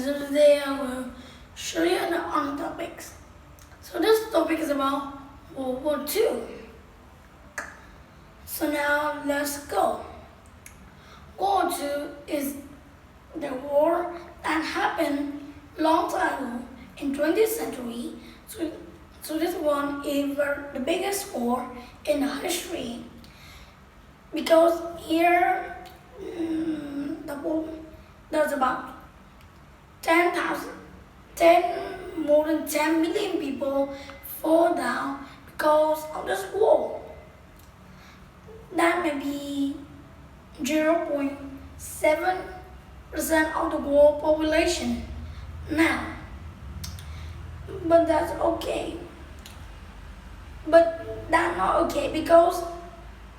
So today I will show you on topics. So this topic is about World War II. So now let's go. World War II is the war that happened long time ago in 20th century. So this one is the biggest war in history because here there's about more than 10 million people fall down because of this war. That may be 0.7% of the world population now. But that's okay. But that's not okay because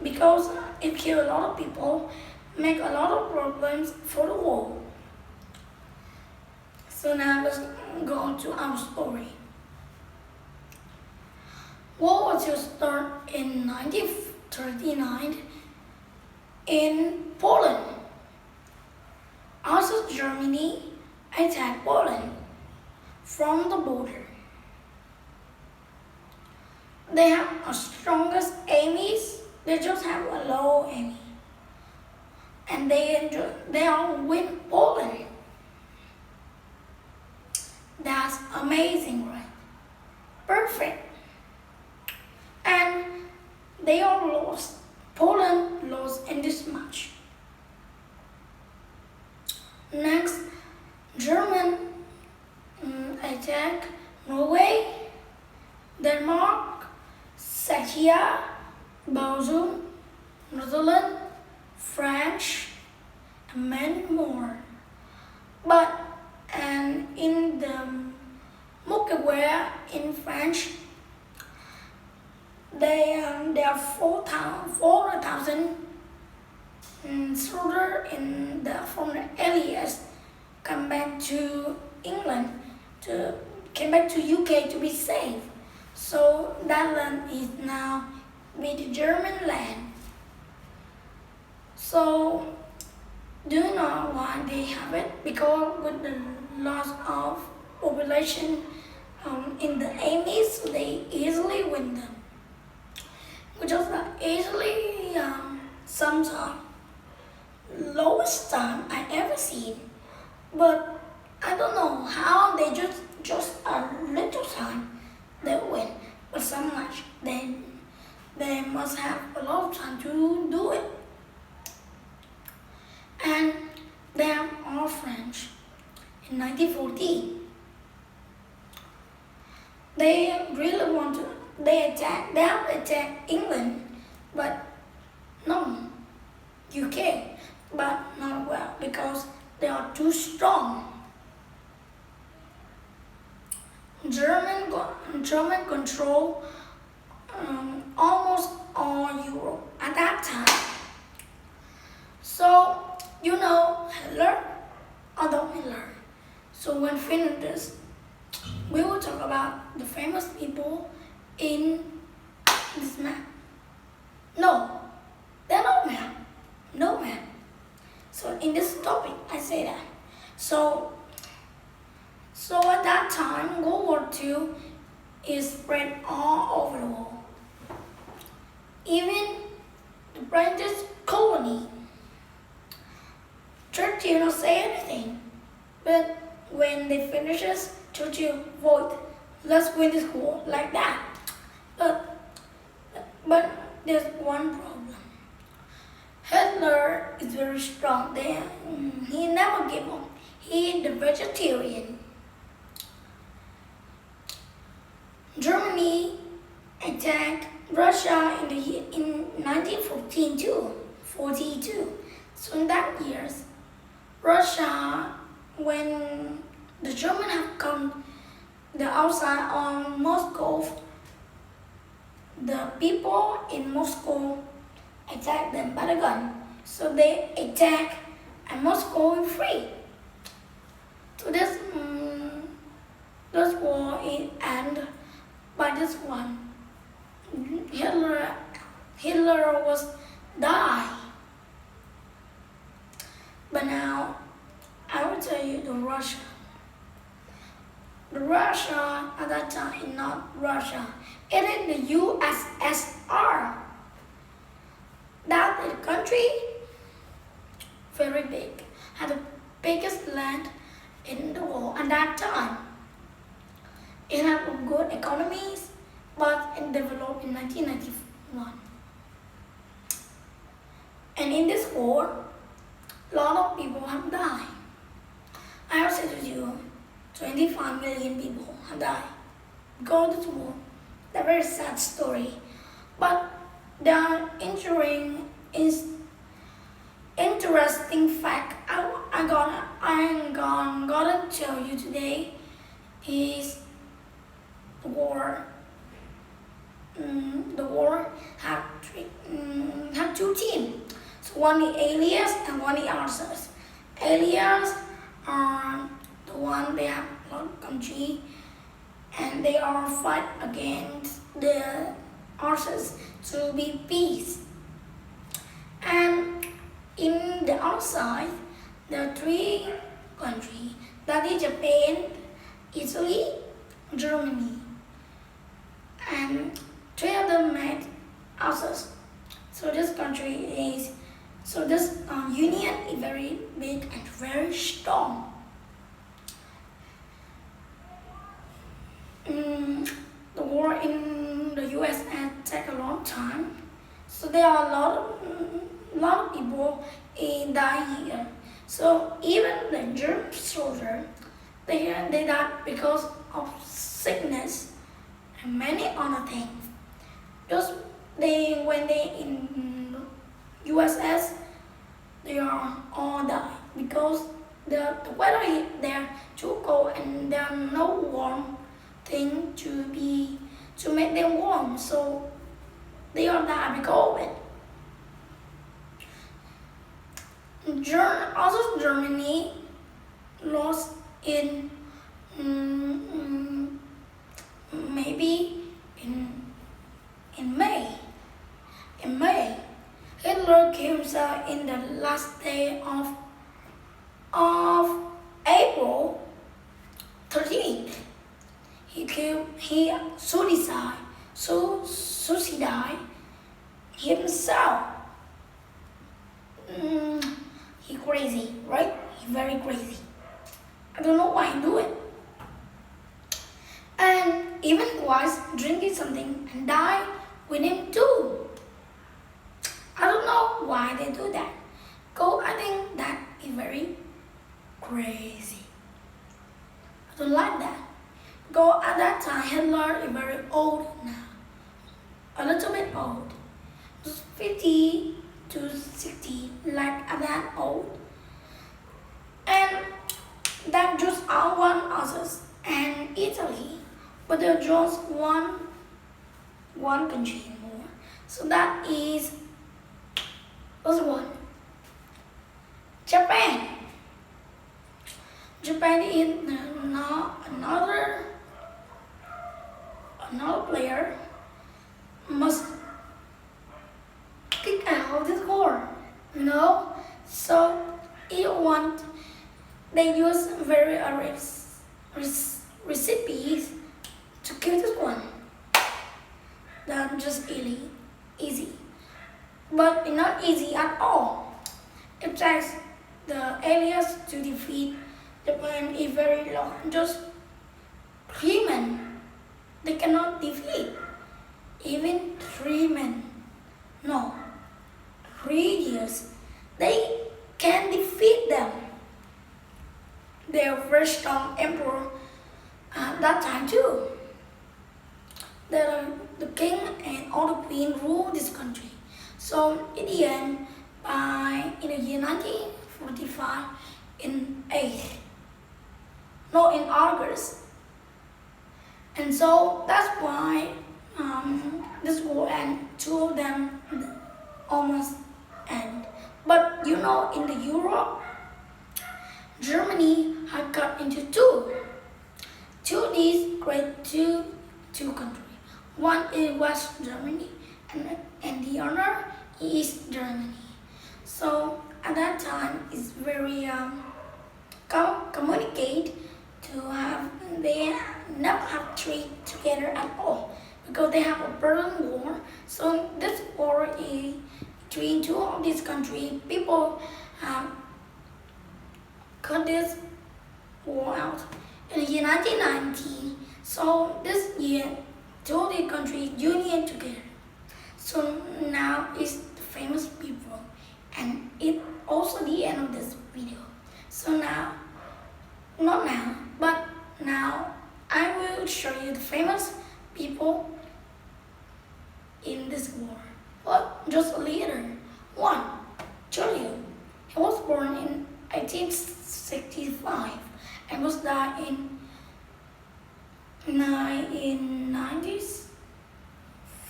it kills a lot of people, make a lot of problems for the world. So now let's go on to our story. World War II started in 1939 in Poland. Also, Germany attacked Poland from the border. They have the strongest enemies. They just have a low enemy, and they all win Poland. That's amazing, right? Perfect. And they all lost. Poland lost in this match. Next, German attack Norway, Denmark, Czechia, Belgium, Netherlands, French, and many more. And in the Mokeware in French, there are 4,000 soldiers from the Allies come back to England, came back to UK to be safe. So that land is now with the German land. So do you know why they have it? Because with the loss of population in the enemies, they easily win them. Which is easily sometimes lowest time I ever seen. But I don't know how they just a little time they win. But so much they must have a lot of time to do it. And they are all French. In 1914, they have attacked England, but no, UK, but not well because they are too strong. German control almost all Europe at that time. So you know Hitler, Adolf Hitler. So when finished this, we will talk about the famous people in this map. No, they're not map. No map. So in this topic, I say that. So at that time, World War II is spread all over the world. Even the British colony. Churchill don't say anything, but when they finishes, Churchill vote, let's win this war like that. But there's one problem. Hitler is very strong. He never give up. He is the vegetarian. Germany attacked Russia in 1942. So in that years, Russia, when the Germans have come the outside on Moscow, the people in Moscow attack them by the gun. So they attack and Moscow is free. So this war is end by this one. Hitler was die. But now I will tell you the Russia. The Russia at that time is not Russia. It is the USSR. That is a country very big, had the biggest land in the world at that time. It had good economies, but it developed in 1991. And in this war, a lot of people have died. I have said to you, 25 million people have died because of this war. That's a very sad story. But the interesting fact I'm gonna tell you today is the war. The war had two teams. So one is aliens and one is Arthurs. Aliens are the one they have a lot of country and they are fight against the Arthurs to be peace. And in the outside, there are three countries, that is Japan, Italy, Germany. And three of them made Arthurs. So this union is very big and very strong. The war in the US take a long time, so there are a lot of people die here. So even the German soldier, they died because of sickness and many other things. Just when they in USS, they are all die because the weather there too cold and there are no warm thing to make them warm, so they all die because of it. Also Germany lost in maybe in May. In May, Hitler killed himself in the last day of April 13th. He suicide himself. He crazy, right? He very crazy. I don't know why he do it. And even was drinking something and die with him too. I don't know why they do that. I think that is very crazy. I don't like that. At that time, Hitler is very old now. A little bit old. Just 50 to 60, like at that old. And that just are one others and Italy. But they're just one country more. So that is one. Japan. Japan is another player must kick out this war, So they use very recipes to kill this one. That's just easy, but it's not easy at all. It takes the aliens to defeat Japan is very long. Just 3 men. They cannot defeat even 3 men. No, 3 years. They can defeat them. They are very strong emperor at that time too. The king and all the queen rule this country. So in the end, in the year 1945, in August. And so that's why this war and 2 of them almost end. But in the Europe, Germany had cut into 2. These great two countries. One is West Germany and the other is Germany. So at that time, it's very communicate to have, they never have treat together at all because they have a burden war. So this war is between two of these countries. People cut this war out in the year 1990. So this year, two of the countries union together. So now it's the famous people, and it also the end of this video. So now, not now, but now I will show you the famous people in this war. But just later, one, Churchill. He was born in 1865 and was died in 1990s,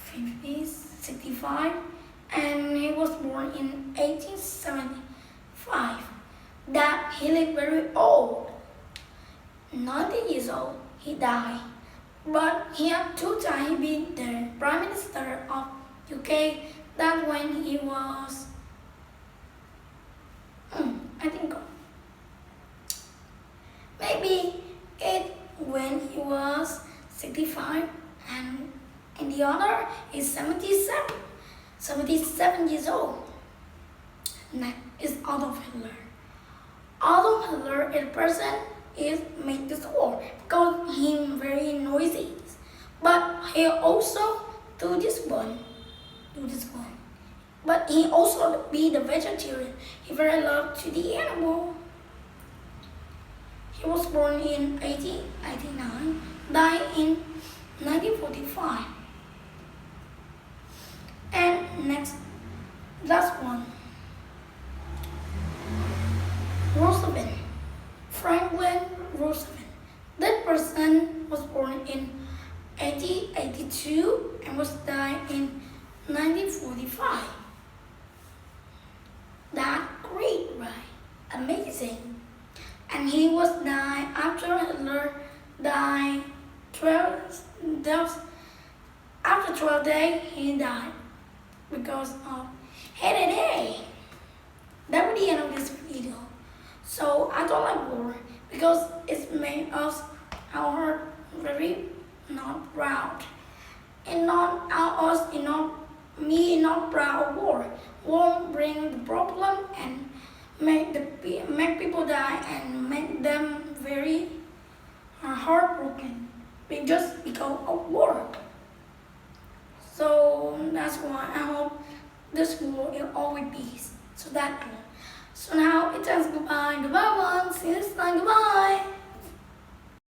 50s, 65, and he was born in 1875. That he lived very old, 90 years old, he died. But he had two times been the Prime Minister of UK. That when he was, I think, maybe it when he was 65, and the other is 77 years old. Next is Adolf Hitler. Adolf Hitler in person is make this war because he's very noisy. But he also do this one. But he also be the vegetarian. He very love to the animal. He was born in 1889, died in 1945. And next, last one. Roosevelt, Franklin Roosevelt. That person was born in 1882 and was died in 1945. That great, right? Amazing. And he was died after Hitler died 12 days he died because of headache. That was the end of this video. So I don't like war because it's made us our heart very not proud. And not us, me not proud of war. War bring the problem and make people die and make them very heartbroken just because of war. So that's why I hope this war will always peace. So that's all. So now it's time goodbye. Goodbye, one. See you next time. Goodbye.